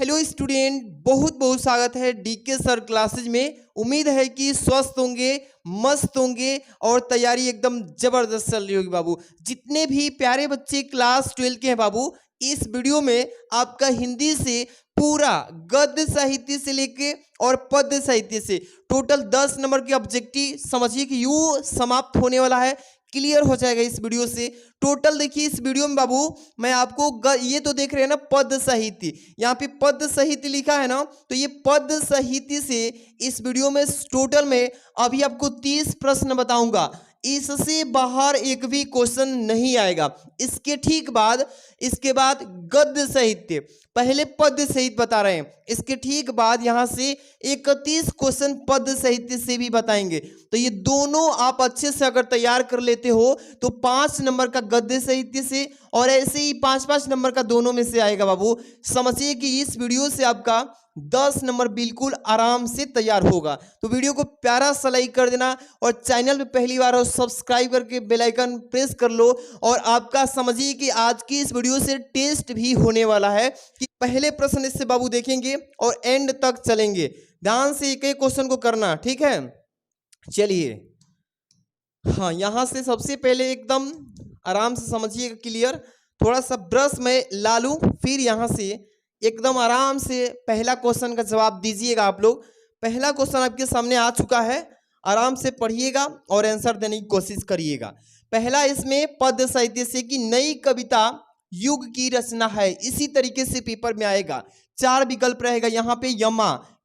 Hello student, बहुत बहुत स्वागत है डीके सर क्लासेज में। उम्मीद है कि स्वस्थ होंगे, मस्त होंगे और तैयारी एकदम जबरदस्त चल रही होगी बाबू। जितने भी प्यारे बच्चे क्लास 12 के हैं बाबू, इस वीडियो में आपका हिंदी से पूरा गद्य साहित्य से लेके और पद्य साहित्य से टोटल 10 नंबर के ऑब्जेक्टिव समझिए कि यूं समाप्त होने वाला है, क्लियर हो जाएगा इस वीडियो से। टोटल देखिए इस वीडियो में बाबू मैं आपको ये तो देख रहे हैं ना पद साहित्य, यहाँ पे पद साहित्य लिखा है ना, तो ये पद साहित्य से इस वीडियो में टोटल में अभी आपको 30 प्रश्न बताऊंगा। इससे बाहर एक भी क्वेश्चन नहीं आएगा। इसके बाद गद्य साहित्य, पहले पद्य साहित्य बता रहे हैं, इसके ठीक बाद यहां से 31 क्वेश्चन पद्य साहित्य से भी बताएंगे। तो ये दोनों आप अच्छे से अगर तैयार कर लेते हो तो 5 नंबर का गद्य साहित्य से और ऐसे ही 5-5 नंबर का दोनों में से आएगा बाबू। समझिए कि इस वीडियो से आपका 10 नंबर बिल्कुल आराम से तैयार होगा। तो वीडियो को प्यारा सा लाइक कर देना और चैनल पे पहली बार हो सब्सक्राइब करके बेल आइकन प्रेस कर लो। और आपका समझिए कि आज की इस वीडियो से टेस्ट भी होने वाला है कि पहले प्रश्न इससे बाबू देखेंगे और एंड तक चलेंगे। ध्यान से एक एक क्वेश्चन को करना, ठीक है। चलिए हाँ, यहां से सबसे पहले एकदम आराम से समझिएगा क्लियर। थोड़ा सा ब्रश में ला लूं, फिर यहां से एकदम आराम से पहला क्वेश्चन का जवाब दीजिएगा आप लोग। पहला क्वेश्चन आपके सामने आ चुका है, आराम से पढ़िएगा और आंसर देने की कोशिश करिएगा। पहला इसमें पद्य साहित्य से कि नई कविता युग की रचना है, इसी तरीके से पेपर में आएगा। 4 विकल्प रहेगा यहाँ पे।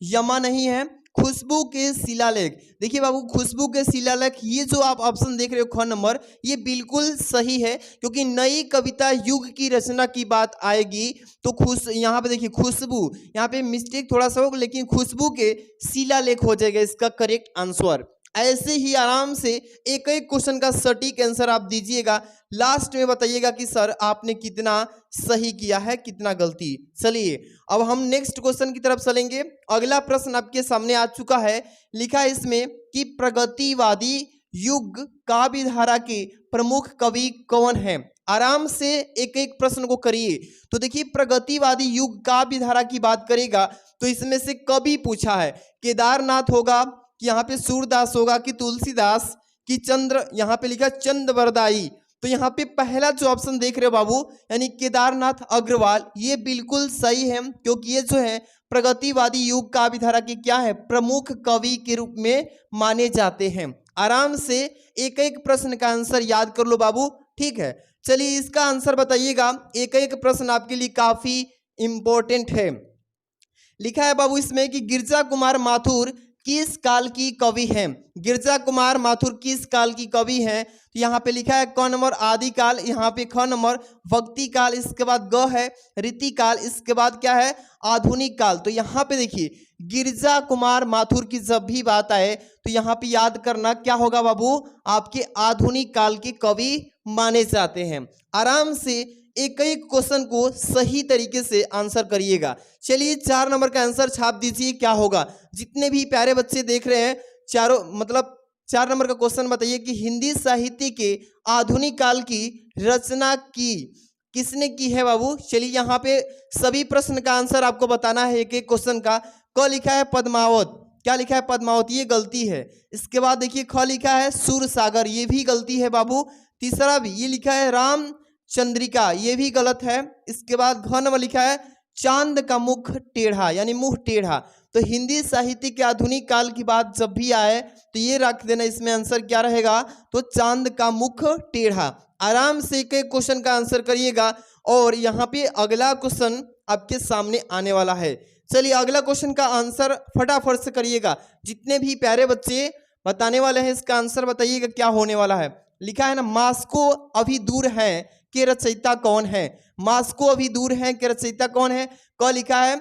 यमा नहीं है। खुशबू के शिलालेख, देखिए बाबू खुशबू के शिलालेख, ये जो आप ऑप्शन देख रहे हो ख नंबर, ये बिल्कुल सही है क्योंकि नई कविता युग की रचना की बात आएगी तो यहाँ पे देखिए खुशबू, यहाँ पे मिस्टेक थोड़ा सा होगा लेकिन खुशबू के शिलालेख हो जाएगा इसका करेक्ट आंसर। ऐसे ही आराम से एक एक क्वेश्चन का सटीक आंसर आप दीजिएगा। लास्ट में बताइएगा कि सर आपने कितना सही किया है, कितना गलती। चलिए अब हम नेक्स्ट क्वेश्चन की तरफ चलेंगे। अगला प्रश्न आपके सामने आ चुका है, लिखा है इसमें कि प्रगतिवादी युग काव्य धारा के प्रमुख कवि कौन है। आराम से एक एक प्रश्न को करिए। तो देखिए प्रगतिवादी युग काव्य धारा की बात करेगा तो इसमें से कवि पूछा है, केदारनाथ होगा कि यहाँ पे सूरदास होगा कि तुलसीदास कि चंद्र, यहाँ पे लिखा चंद्रवरदाई। तो यहाँ पे पहला जो ऑप्शन देख रहे हो बाबू यानी केदारनाथ अग्रवाल, ये बिल्कुल सही है क्योंकि ये जो है प्रगतिवादी युग काव्य धारा के क्या है, प्रमुख कवि के रूप में माने जाते हैं। आराम से एक एक प्रश्न का आंसर याद कर लो बाबू, ठीक है। चलिए इसका आंसर बताइएगा। एक एक प्रश्न आपके लिए काफी इंपॉर्टेंट है। लिखा है बाबू इसमें कि गिरजा कुमार माथुर किस काल की कवि हैं। गिरजा कुमार माथुर किस काल की कवि हैं। तो यहाँ पे लिखा है क नंबर आदिकाल, यहाँ पे ख नंबर भक्ति काल, इसके बाद ग है रीति काल, इसके बाद क्या है आधुनिक काल। तो यहाँ पे देखिए गिरजा कुमार माथुर की जब भी बात आए तो यहाँ पे याद करना क्या होगा बाबू, आपके आधुनिक काल के कवि माने जाते हैं। आराम से एक एक क्वेश्चन को सही तरीके से आंसर करिएगा। चलिए 4 नंबर का आंसर छाप दीजिए, क्या होगा। जितने भी प्यारे बच्चे देख रहे हैं चारों मतलब 4 नंबर का क्वेश्चन बताइए कि हिंदी साहित्य के आधुनिक काल की रचना किसने की है बाबू। चलिए यहाँ पे सभी प्रश्न का आंसर आपको बताना है एक एक क्वेश्चन का। क लिखा है पद्मावत, क्या लिखा है पद्मावत, ये गलती है। इसके बाद देखिए ख लिखा है सूरसागर, ये भी गलती है बाबू। तीसरा भी ये लिखा है राम चंद्रिका, ये भी गलत है। इसके बाद घ नंबर लिखा है चांद का मुख टेढ़ा यानी मुंह टेढ़ा। तो हिंदी साहित्य के आधुनिक काल की बात जब भी आए तो ये रख देना, इसमें आंसर क्या रहेगा, तो चांद का मुख टेढ़ा। आराम से एक एक क्वेश्चन का आंसर करिएगा और यहाँ पे अगला क्वेश्चन आपके सामने आने वाला है। चलिए अगला क्वेश्चन का आंसर फटाफट से करिएगा। जितने भी प्यारे बच्चे बताने वाले हैं इसका आंसर बताइएगा क्या होने वाला है। लिखा है ना मास्को अभी दूर है के रचयिता कौन है। मास्को अभी दूर है के रचयिता कौन है। क लिखा है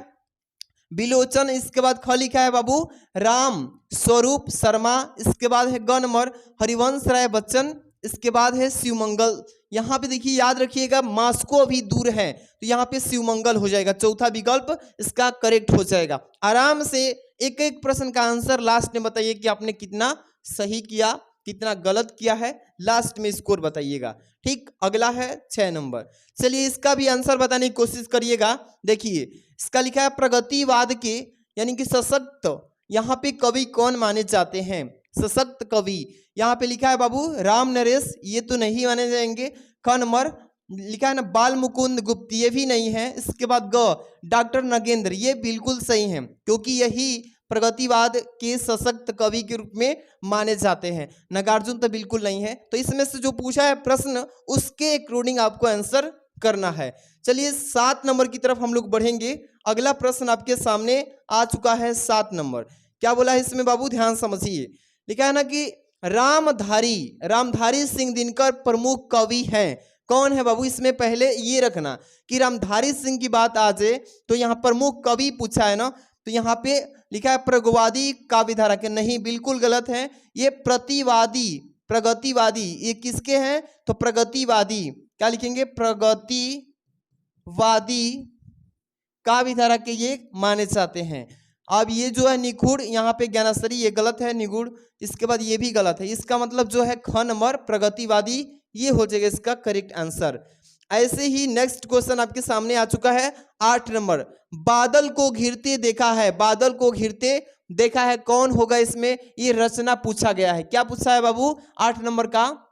बिलोचन, इसके बाद ख लिखा है बाबू राम स्वरूप शर्मा, इसके बाद है ग नंबर हरिवंश राय बच्चन, इसके बाद है शिवमंगल। यहाँ पे देखिए याद रखिएगा मास्को अभी दूर है तो यहाँ पे शिवमंगल हो जाएगा, चौथा विकल्प इसका करेक्ट हो जाएगा। आराम से एक एक प्रश्न का आंसर लास्ट में बताइए कि आपने कितना सही किया, कितना गलत किया है, लास्ट में स्कोर बताइएगा। ठीक, अगला है 6 नंबर। चलिए इसका भी आंसर बताने की कोशिश करिएगा। देखिए इसका लिखा है प्रगतिवाद के यानी कि सशक्त यहाँ पे कवि कौन माने जाते हैं, सशक्त कवि। यहाँ पे लिखा है बाबू राम नरेश, ये तो नहीं माने जाएंगे। ख नंबर लिखा है ना बाल मुकुंद गुप्त, ये भी नहीं है। इसके बाद ग डॉक्टर नगेंद्र, ये बिल्कुल सही है क्योंकि यही प्रगतिवाद के सशक्त कवि के रूप में माने जाते हैं। नागार्जुन तो बिल्कुल नहीं है। तो इसमें से जो पूछा है प्रश्न उसके अकॉर्डिंग आपको आंसर करना है। चलिए 7 नंबर की तरफ हम लोग बढ़ेंगे। अगला प्रश्न आपके सामने आ चुका है 7 नंबर। क्या बोला है इसमें बाबू, ध्यान समझिए। लिखा है ना कि रामधारी सिंह दिनकर प्रमुख कवि हैं। कौन है बाबू, इसमें पहले ये रखना कि रामधारी सिंह की बात आ जाए तो यहाँ प्रमुख कवि पूछा है ना, तो यहाँ पे लिखा है प्रगतिवादी काव्यधारा के, नहीं बिल्कुल गलत है। ये प्रगतिवादी ये किसके हैं, तो प्रगतिवादी क्या लिखेंगे, प्रगतिवादी काव्यधारा के ये माने जाते हैं। अब ये जो है निगूढ़, यहाँ पे ज्ञानेश्वरी ये गलत है, निगूढ़ इसके बाद ये भी गलत है। इसका मतलब जो है ख नंबर प्रगतिवादी ये हो जाएगा इसका करेक्ट आंसर। ऐसे ही नेक्स्ट क्वेश्चन आपके सामने आ चुका है 8 नंबर। बादल को घिरते देखा है, बादल को घिरते देखा है, कौन होगा इसमें, ये रचना पूछा गया है। क्या पूछा है बाबू 8 नंबर का,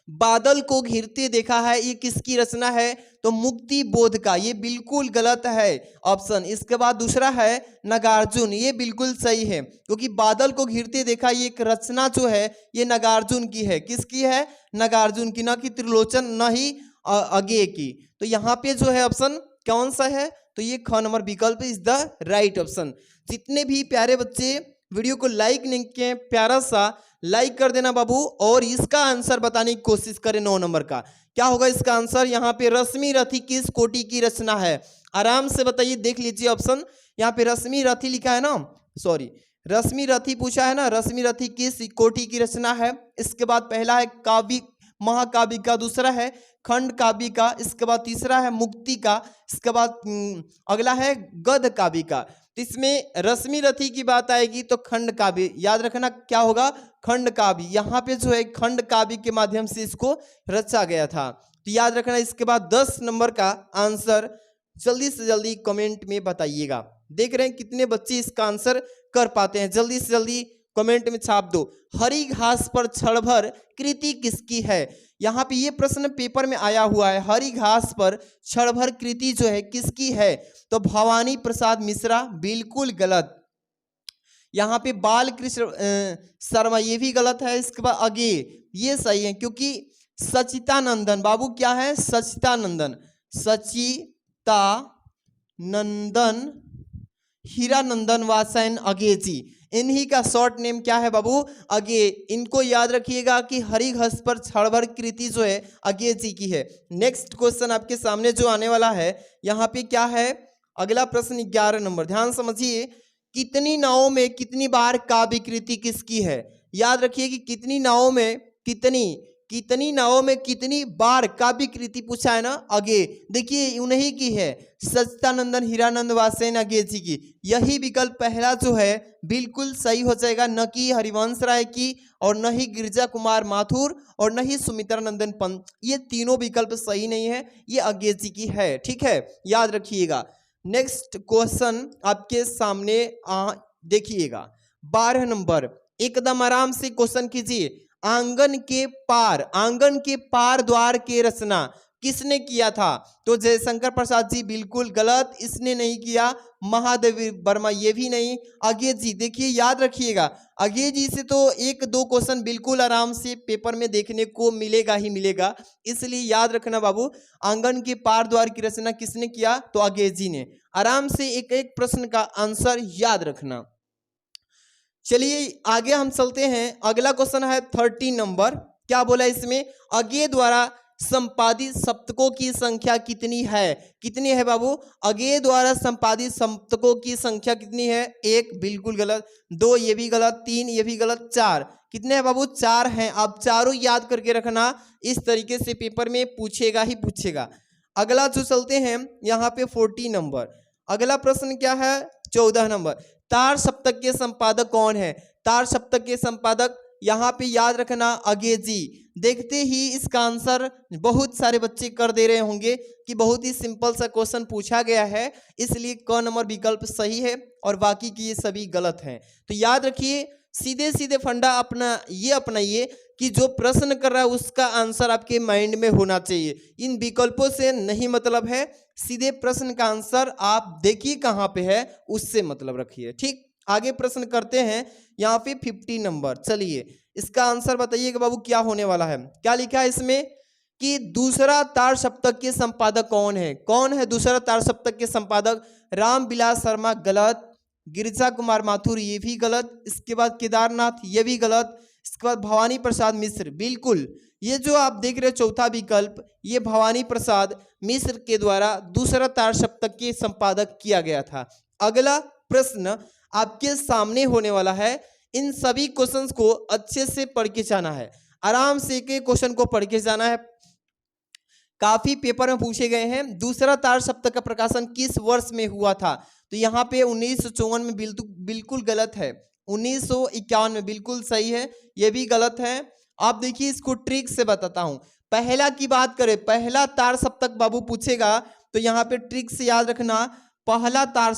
बादल को घिरते देखा है, ये किसकी रचना है, तो मुक्ति बोध का, ये बिल्कुल गलत है ऑप्शन। इसके बाद दूसरा है नागार्जुन, ये बिल्कुल सही है क्योंकि बादल को घिरते देखा ये एक रचना जो है ये नागार्जुन की है। किसकी है, नागार्जुन की, ना कि त्रिलोचन, ना ही अगेय की। तो यहाँ पे जो है ऑप्शन कौन सा है, तो ये ख नंबर विकल्प इज द राइट ऑप्शन। जितने भी प्यारे बच्चे वीडियो को लाइक नहीं किए, प्यारा सा लाइक कर देना बाबू, और इसका आंसर बताने की कोशिश करें 9 नंबर का। क्या होगा इसका आंसर, यहाँ पे रश्मि रथी किस कोटि की रचना है, आराम से बताइए, देख लीजिए ऑप्शन। यहाँ पे रश्मि रथी लिखा है ना, सॉरी रश्मि रथी पूछा है ना, रश्मि रथी किस कोटि की रचना है। इसके बाद पहला है काव्य महाकाव्य का, दूसरा है खंड काव्य का, इसके बाद तीसरा है मुक्ति का, इसके बाद अगला है गद्य काव्य का। तो इसमें रश्मि रथी की बात आएगी तो खंड काव्य, याद रखना क्या होगा, खंड काव्य। यहाँ पे जो है खंड काव्य के माध्यम से इसको रचा गया था, तो याद रखना। इसके बाद 10 नंबर का आंसर जल्दी से जल्दी कमेंट में बताइएगा। देख रहे हैं कितने बच्चे इसका आंसर कर पाते हैं, जल्दी से जल्दी कमेंट में छाप दो। हरी घास पर क्षणभर कृति किसकी है, यहाँ पे ये प्रश्न पेपर में आया हुआ है। हरी घास पर क्षणभर कृति जो है किसकी है, तो भवानी प्रसाद मिश्रा, बिल्कुल गलत। यहाँ पे बाल कृष्ण शर्मा, ये भी गलत है। इसके बाद अगे ये सही है क्योंकि सचितानंदन बाबू क्या है, सचितानंदन, सचितानंदन हीरानंदन वासैन अगे जी, इन्हीं का शॉर्ट नेम क्या है बाबू, अगे। इनको याद रखिएगा कि हरी घास पर क्षणभर कृति जो है अगे जी की है। नेक्स्ट क्वेश्चन आपके सामने जो आने वाला है, यहाँ पे क्या है, अगला प्रश्न 11 नंबर, ध्यान समझिए। कितनी नावों में कितनी बार काव्य कृति किसकी है, याद रखिए कि कितनी नावों में कितनी बार काव्य कृति पूछा है ना, अगे। देखिए उन्हीं की है, सचितानंदन हीरानंद वासैन अगे जी की। यही विकल्प पहला जो है बिल्कुल सही हो जाएगा, न कि हरिवंश राय की, और न ही गिरिजा कुमार माथुर, और न ही सुमित्रानंदन पंत, ये तीनों विकल्प सही नहीं है, ये अगे जी की है, ठीक है, याद रखिएगा। नेक्स्ट क्वेश्चन आपके सामने देखिएगा 12 नंबर, एकदम आराम से क्वेश्चन कीजिए। आंगन के पार द्वार के रचना किसने किया था, तो जयशंकर प्रसाद जी, बिल्कुल गलत, इसने नहीं किया। महादेव वर्मा, ये भी नहीं। अगे जी, देखिए याद रखिएगा, अगे जी से तो 1-2 क्वेश्चन बिल्कुल आराम से पेपर में देखने को मिलेगा ही मिलेगा, इसलिए याद रखना बाबू, आंगन के पार द्वार की रचना किसने किया, तो अगे जी ने। आराम से एक एक प्रश्न का आंसर याद रखना। चलिए आगे हम चलते हैं। अगला क्वेश्चन है 13 नंबर। क्या बोला इसमें, अगे द्वारा संपादित सप्तकों की संख्या कितनी है बाबू, अगे द्वारा संपादित सप्तकों की संख्या कितनी है, 1, बिल्कुल गलत। 2, ये भी गलत। 3, ये भी गलत। 4, कितने हैं बाबू, 4 हैं। आप चारों याद करके रखना, इस तरीके से पेपर में पूछेगा ही पूछेगा। अगला जो चलते हैं यहाँ पे 14 नंबर। अगला प्रश्न क्या है, 14 नंबर। तार सप्तक के संपादक कौन है, तार सप्तक के संपादक यहाँ पे याद रखना अंग्रेजी। देखते ही इसका आंसर बहुत सारे बच्चे कर दे रहे होंगे कि बहुत ही सिंपल सा क्वेश्चन पूछा गया है, इसलिए क नंबर विकल्प सही है और बाकी की ये सभी गलत हैं। तो याद रखिए, सीधे सीधे फंडा अपनाइए कि जो प्रश्न कर रहा है उसका आंसर आपके माइंड में होना चाहिए। इन विकल्पों से नहीं मतलब है, सीधे प्रश्न का आंसर आप देखिए कहाँ पे है, उससे मतलब रखिए। ठीक, आगे प्रश्न करते हैं। यहाँ पे 50 नंबर, चलिए इसका आंसर बताइएगा बाबू क्या होने वाला है। क्या लिखा है इसमें कि दूसरा तार सप्तक के संपादक कौन है? कौन है दूसरा तार सप्तक के संपादक? रामविलास शर्मा, गलत। गिरिजा कुमार माथुर, ये भी गलत। इसके बाद केदारनाथ, ये भी गलत। इसके बाद भवानी प्रसाद मिश्र, बिल्कुल ये जो आप देख रहे हैं चौथा विकल्प, ये भवानी प्रसाद मिश्र के द्वारा दूसरा तार सप्तक के संपादक किया गया था। अगला प्रश्न आपके सामने होने वाला है। इन सभी क्वेश्चंस को अच्छे से पढ़ के जाना है, आराम से एक एक क्वेश्चन को पढ़ के जाना है। काफी पेपर में पूछे गए हैं। दूसरा तार सप्तक का प्रकाशन किस वर्ष में हुआ था? तो यहाँ पे 1954 में बिल्कुल गलत है। 1951 में बिल्कुल सही है, ये भी गलत है। आप देखिए इसको ट्रिक से बताता हूँ। पहला की बात करें, पहला तार सप्तक बाबू पूछेगा तो यहाँ पे ट्रिक से याद रखना, पहला तार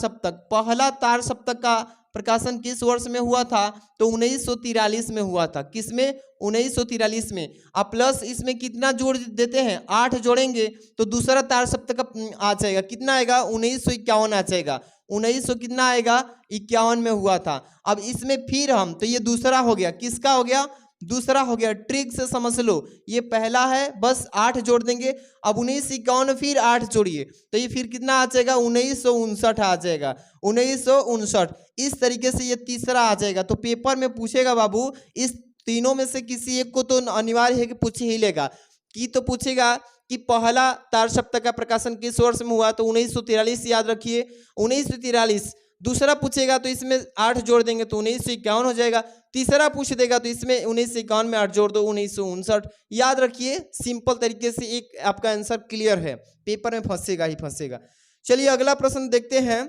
सप्तक का प्रकाशन किस वर्ष में हुआ था? तो 1943 में हुआ था। किसमें? 1943 में। आप प्लस इसमें कितना जोड़ देते हैं? 8 जोड़ेंगे तो दूसरा तार सप्तक आ जाएगा। कितना आएगा? 1951 आ जाएगा। 1900 कितना आएगा? 51 में हुआ था। अब इसमें फिर हम, तो ये दूसरा हो गया। किसका हो गया? दूसरा हो गया। ट्रिक से समझ लो, ये पहला है, बस 8 जोड़ देंगे। अब 1951 फिर 8 जोड़िए तो ये फिर कितना आ जाएगा? 1959 आ जाएगा। 1959। इस तरीके से ये तीसरा आ जाएगा। तो पेपर में पूछेगा बाबू, इस तीनों में से किसी एक को तो अनिवार्य है कि पूछ ही लेगा। कि तो पूछेगा कि पहला तार सप्तक का प्रकाशन किस वर्ष में हुआ? तो 1943 याद रखिए, 1943। दूसरा पूछेगा तो इसमें 8 जोड़ देंगे तो 1951 हो जाएगा। तीसरा पूछ देगा तो इसमें 1951 में 8 जोड़ दो, 1959। याद रखिए, सिंपल तरीके से एक आपका आंसर क्लियर है, पेपर में फंसेगा ही फंसेगा। चलिए अगला प्रश्न देखते हैं।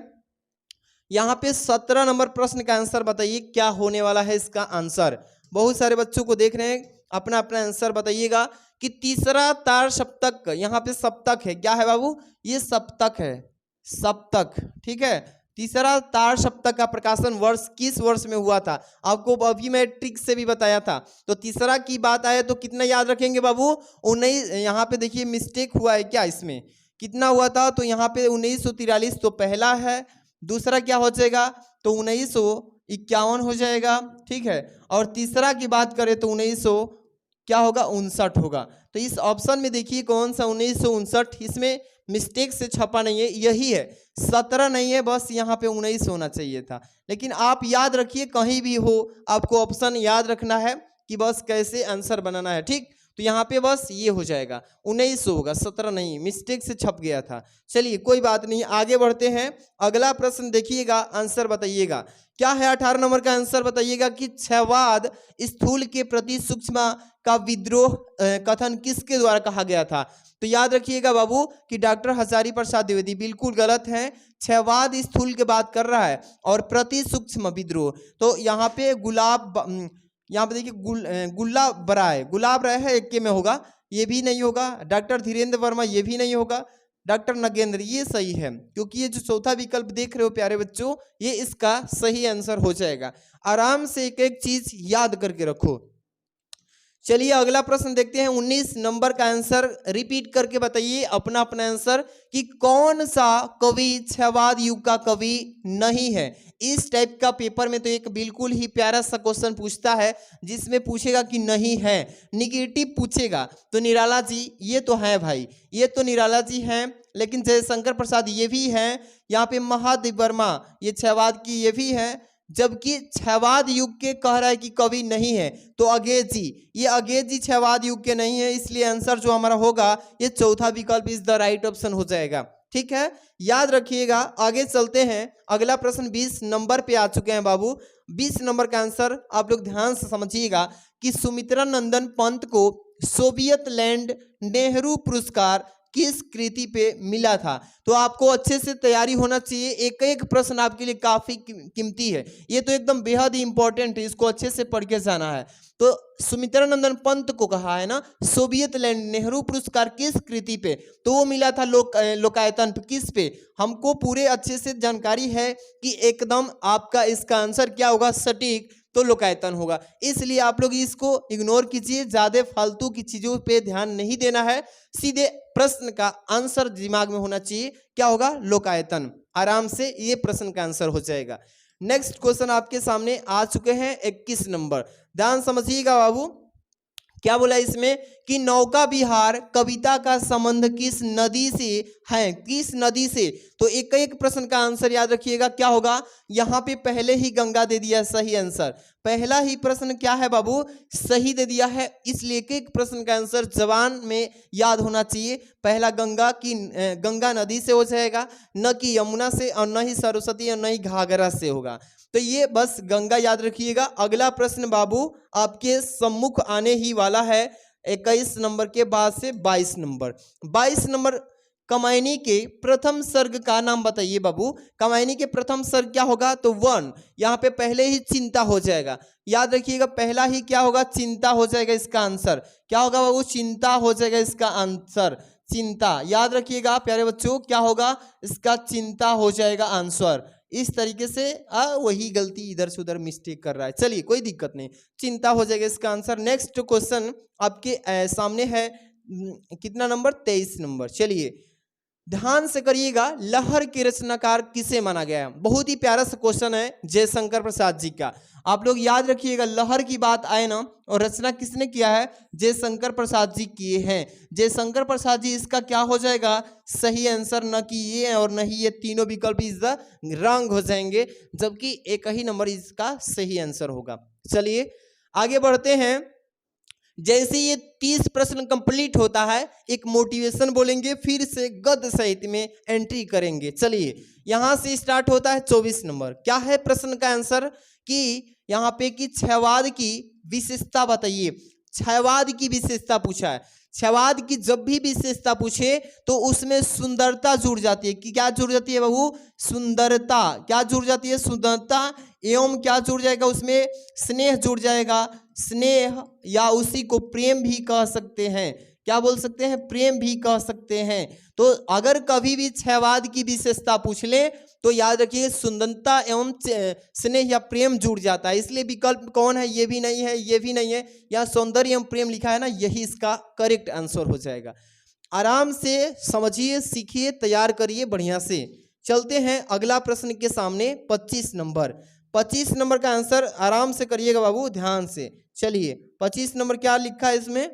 यहाँ पे 17 नंबर प्रश्न का आंसर बताइए क्या होने वाला है इसका आंसर। बहुत सारे बच्चों को देख रहे हैं, अपना अपना आंसर बताइएगा कि तीसरा तार सप्तक, यहाँ पे सप्तक है, क्या है बाबू? ये सप्तक है, सप्तक, ठीक है। तीसरा तार सप्तक का प्रकाशन वर्ष किस वर्ष में हुआ था? आपको अभी मैं ट्रिक से भी बताया था। तो तीसरा की बात आए तो कितना याद रखेंगे बाबू? 19। यहाँ पे देखिए मिस्टेक हुआ है क्या, इसमें कितना हुआ था? तो यहाँ पे 1943 तो पहला है, दूसरा क्या हो जाएगा? तो 1951 हो जाएगा, ठीक है। और तीसरा की बात करें तो 1900 क्या होगा? 59 होगा। तो इस ऑप्शन में देखिए कौन सा 1959, इसमें मिस्टेक से छपा नहीं है, यही है। 17 नहीं है, बस यहाँ पे 19 होना चाहिए था। लेकिन आप याद रखिए, कहीं भी हो आपको ऑप्शन याद रखना है कि बस कैसे आंसर बनाना है, ठीक। तो यहाँ पे बस ये हो जाएगा, 19 होगा, 17 नहीं, मिस्टेक से छप गया था। चलिए कोई बात नहीं, आगे बढ़ते हैं। अगला प्रश्न देखिएगा, आंसर बताइएगा क्या है। 18 नंबर का आंसर बताइएगा कि क्षयवाद स्थूल के प्रति सूक्ष्म का विद्रोह कथन किसके द्वारा कहा गया था? तो याद रखिएगा बाबू कि डॉक्टर हजारी प्रसाद द्विवेदी, बिल्कुल गलत है। क्षयवाद स्थूल की बात कर रहा है और प्रति सूक्ष्म विद्रोह, तो यहाँ पे यहाँ पे देखिए गुलाब राय है, एक के में होगा, ये भी नहीं होगा। डॉक्टर धीरेन्द्र वर्मा, ये भी नहीं होगा। डॉक्टर नगेंद्र, ये सही है, क्योंकि ये जो चौथा विकल्प देख रहे हो प्यारे बच्चों, ये इसका सही आंसर हो जाएगा। आराम से एक एक चीज याद करके रखो। चलिए अगला प्रश्न देखते हैं। 19 नंबर का आंसर रिपीट करके बताइए अपना अपना आंसर कि कौन सा कवि क्षयवाद युग का कवि नहीं है। इस टाइप का पेपर में तो एक बिल्कुल ही प्यारा सा क्वेश्चन पूछता है जिसमें पूछेगा कि नहीं है, निगेटिव पूछेगा। तो निराला जी ये तो है भाई, ये तो निराला जी हैं, लेकिन जयशंकर प्रसाद ये भी हैं, यहाँ पे महादेव वर्मा ये क्षयवाद की ये भी है, जबकि क्षयवाद युग के कह रहा है कि कवि नहीं है। तो अंग्रेज जी, ये अंग्रेज जी क्षयवाद युग के नहीं है, इसलिए आंसर जो हमारा होगा ये चौथा विकल्प इज द राइट ऑप्शन हो जाएगा। ठीक है, याद रखिएगा। आगे चलते हैं, अगला प्रश्न 20 नंबर पे आ चुके हैं बाबू। 20 नंबर का आंसर आप लोग ध्यान से समझिएगा कि सुमित्रा नंदन पंत को सोवियत लैंड नेहरू पुरस्कार किस कृति पे मिला था। तो आपको अच्छे से तैयारी होना चाहिए, एक एक प्रश्न आपके लिए काफी कीमती है, ये तो एकदम बेहद ही इंपॉर्टेंट है, इसको अच्छे से पढ़ के जाना है। तो सुमित्रानंदन पंत को कहा है ना सोवियत लैंड नेहरू पुरस्कार किस कृति पे, तो वो मिला था लोकायतन पे। किस पे, हमको पूरे अच्छे से जानकारी है कि एकदम आपका इसका आंसर क्या होगा, सटीक, तो लोकायतन होगा। इसलिए आप लोग इसको इग्नोर कीजिए, ज्यादा फालतू की चीजों पे ध्यान नहीं देना है, सीधे प्रश्न का आंसर दिमाग में होना चाहिए, क्या होगा, लोकायतन। आराम से ये प्रश्न का आंसर हो जाएगा। नेक्स्ट क्वेश्चन आपके सामने आ चुके हैं 21 नंबर, ध्यान समझिएगा बाबू। क्या बोला इसमें कि नौका विहार कविता का संबंध किस नदी से है, किस नदी से, तो एक एक प्रश्न का आंसर याद रखिएगा क्या होगा। यहाँ पे पहले ही गंगा दे दिया सही आंसर, पहला ही प्रश्न क्या है बाबू, सही दे दिया है, इसलिए एक एक प्रश्न का आंसर जबान में याद होना चाहिए। पहला गंगा नदी से हो जाएगा, न कि यमुना से, और न ही सरस्वती, और न ही घाघरा से होगा। तो ये बस गंगा याद रखिएगा। अगला प्रश्न बाबू आपके सम्मुख आने ही वाला है 21 नंबर के बाद से 22 नंबर। 22 नंबर, कमायनी के प्रथम सर्ग का नाम बताइए बाबू। कमायनी के प्रथम सर्ग क्या होगा, तो वन, यहाँ पे पहले ही चिंता हो जाएगा, याद रखिएगा, पहला ही क्या होगा, चिंता हो जाएगा इसका आंसर। क्या होगा बाबू, चिंता हो जाएगा इसका आंसर, चिंता, याद रखिएगा प्यारे बच्चों, क्या होगा इसका, चिंता हो जाएगा आंसर। इस तरीके से वही गलती इधर से उधर मिस्टेक कर रहा है, चलिए कोई दिक्कत नहीं, चिंता हो जाएगा इसका आंसर। नेक्स्ट क्वेश्चन आपके सामने है कितना नंबर, 23 नंबर। चलिए ध्यान से करिएगा, लहर के रचनाकार किसे माना गया है। बहुत ही प्यारा सा क्वेश्चन है जयशंकर प्रसाद जी का, आप लोग याद रखिएगा, लहर की बात आए ना, और रचना किसने किया है, जयशंकर प्रसाद जी किए हैं। जयशंकर प्रसाद जी, इसका क्या हो जाएगा सही आंसर, न कि ये और न ही ये, तीनों विकल्प इज द रॉन्ग हो जाएंगे, जबकि एक ही नंबर इसका सही आंसर होगा। चलिए आगे बढ़ते हैं। जैसे ये 30 प्रश्न कंप्लीट होता है, एक मोटिवेशन बोलेंगे, फिर से गद्य साहित्य में एंट्री करेंगे। चलिए यहां से स्टार्ट होता है 24 नंबर। क्या है प्रश्न का आंसर, कि यहाँ पे कि क्षयवाद की विशेषता बताइए। क्षयवाद की विशेषता पूछा है, क्षयवाद की जब भी विशेषता पूछे तो उसमें सुंदरता जुड़ जाती है। कि क्या जुड़ जाती है बाबू, सुंदरता, क्या जुड़ जाती है, सुंदरता, एवं क्या जुड़ जाएगा उसमें, स्नेह जुड़ जाएगा। स्नेह या उसी को प्रेम भी कह सकते हैं, क्या बोल सकते हैं, प्रेम भी कह सकते हैं। तो अगर कभी भी क्षयवाद की विशेषता पूछ ले तो याद रखिए सुंदरता एवं स्नेह या प्रेम जुड़ जाता है। इसलिए विकल्प कौन है, ये भी नहीं है, ये भी नहीं है, या सौंदर्य एवं प्रेम लिखा है ना, यही इसका करेक्ट आंसर हो जाएगा। आराम से समझिए, सीखिए, तैयार करिए बढ़िया से। चलते हैं अगला प्रश्न के सामने 25 नंबर। 25 नंबर का आंसर आराम से करिएगा बाबू, ध्यान से। चलिए 25 नंबर क्या लिखा है इसमें,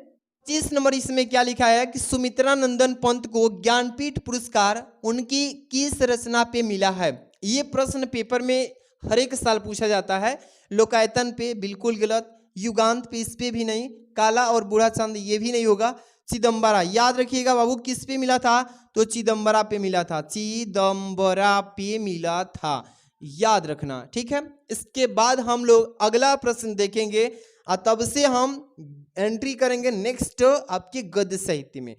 25 नंबर इसमें क्या लिखा है कि सुमित्रानंदन पंत को ज्ञानपीठ पुरस्कार उनकी किस रचना पे मिला है। ये प्रश्न पेपर में हर एक साल पूछा जाता है। लोकायतन पे बिल्कुल गलत, युगांत पे इस पे भी नहीं, काला और बूढ़ा चांद ये भी नहीं होगा। चिदम्बरा, याद रखिएगा बाबू किस पे मिला था, तो चिदम्बरा पे मिला था, चिदम्बरा पे मिला था, याद रखना, ठीक है। इसके बाद हम लोग अगला प्रश्न देखेंगे और तब से हम एंट्री करेंगे नेक्स्ट आपके गद्य साहित्य में।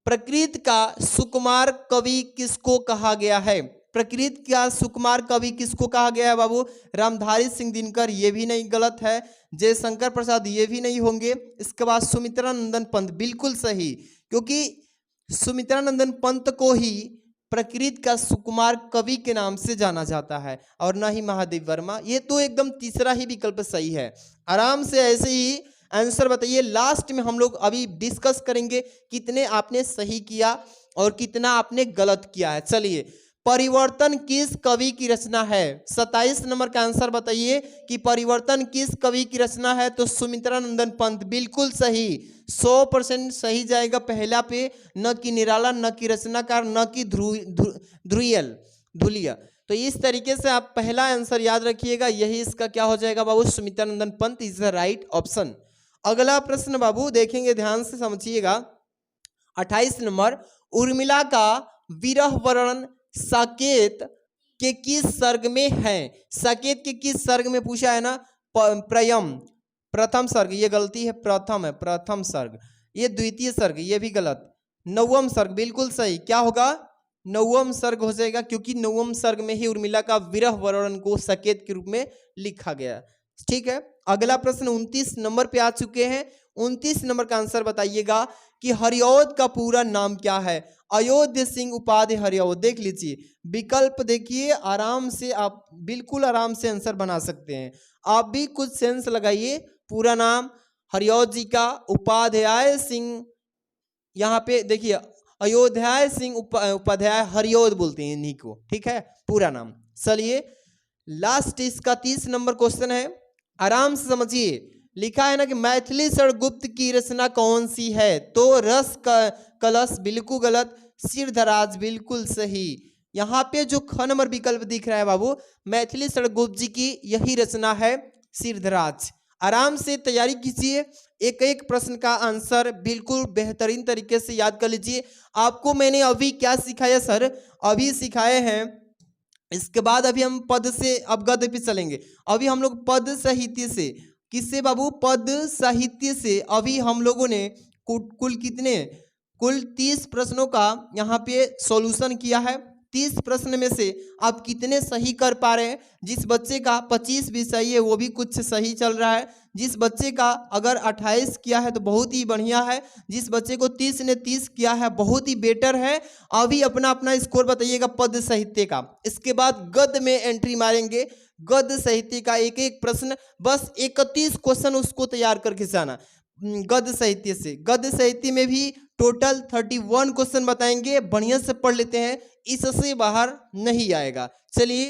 प्रकृति का सुकुमार कवि किसको कहा गया है, प्रकृति का सुकुमार कवि किसको कहा गया है बाबू, रामधारी सिंह दिनकर, ये भी नहीं, गलत है। जयशंकर प्रसाद, ये भी नहीं होंगे। इसके बाद सुमित्रानंदन पंत, बिल्कुल सही, क्योंकि सुमित्रानंदन पंत को ही प्रकृति का सुकुमार कवि के नाम से जाना जाता है, और ना ही महादेव वर्मा। ये तो एकदम तीसरा ही विकल्प सही है। आराम से ऐसे ही आंसर बताइए। लास्ट में हम लोग अभी डिस्कस करेंगे कितने आपने सही किया और कितना आपने गलत किया है। चलिए, परिवर्तन किस कवि की रचना है, 27 नंबर का आंसर बताइए कि परिवर्तन किस कवि की रचना है, तो सुमित्रानंदन पंत, बिल्कुल सही, 100% सही जाएगा पहला पे, न कि निराला, न कि रचनाकार, न कि धुलिया। तो इस तरीके से आप पहला आंसर याद रखिएगा, यही इसका क्या हो जाएगा बाबू, Sumitranandan Pant is the right option. अगला प्रश्न बाबू देखेंगे, ध्यान से समझिएगा। 28 नंबर, उर्मिला का विरह वर्णन साकेत के किस सर्ग में है, साकेत के किस सर्ग में पूछा है ना, प्रयम, प्रथम सर्ग, ये गलती है, प्रथम है, प्रथम सर्ग, ये द्वितीय सर्ग, ये भी गलत, नवम सर्ग, बिल्कुल सही। क्या होगा? नवम सर्ग हो जाएगा, क्योंकि नवम सर्ग में ही उर्मिला का विरह वर्णन को संकेत के रूप में लिखा गया। ठीक है, अगला प्रश्न 29 नंबर पे आ चुके हैं। 29 नंबर का आंसर बताइएगा कि हरिऔध का पूरा नाम क्या है? अयोध्या सिंह उपाधि हरिऔध। देख लीजिए विकल्प, देखिए आराम से आप बिल्कुल आराम से आंसर बना सकते हैं। आप भी कुछ सेंस लगाइए। पूरा नाम हरिऔध जी का उपाध्याय सिंह, यहाँ पे देखिए अयोध्याय सिंह उपाध्याय हरिऔध बोलते हैं इन्हीं को। ठीक है, पूरा नाम। चलिए लास्ट इसका 30 नंबर क्वेश्चन है, आराम से समझिए। लिखा है ना कि मैथिली षड़गुप्त की रचना कौन सी है? तो रस कलश बिल्कुल गलत, सिरधराज बिल्कुल सही। यहाँ पे जो ख नंबर विकल्प दिख रहा है बाबू, मैथिली षड़गुप्त जी की यही रचना है सिरधराज। आराम से तैयारी कीजिए, एक एक प्रश्न का आंसर बिल्कुल बेहतरीन तरीके से याद कर लीजिए। आपको मैंने अभी क्या सिखाया सर? अभी सिखाए हैं, इसके बाद अभी हम पद से अब गद्य पे चलेंगे। अभी हम लोग पद साहित्य से, किससे बाबू? पद साहित्य से अभी हम लोगों ने कुल कितने, कुल 30 प्रश्नों का यहाँ पे सॉल्यूशन किया है। 30 प्रश्न में से आप कितने सही कर पा रहे हैं? जिस बच्चे का 25 भी सही है वो भी कुछ सही चल रहा है। जिस बच्चे का अगर 28 किया है तो बहुत ही बढ़िया है। जिस बच्चे को 30 ने 30 किया है बहुत ही बेटर है। अभी अपना अपना स्कोर बताइएगा पद साहित्य का। इसके बाद गद्य में एंट्री मारेंगे। गद्य साहित्य का एक एक प्रश्न, बस 31 क्वेश्चन उसको तैयार करके जाना गद्य साहित्य से। गद्य साहित्य में भी टोटल 31 क्वेश्चन बताएंगे, बढ़िया से पढ़ लेते हैं, इससे बाहर नहीं आएगा। चलिए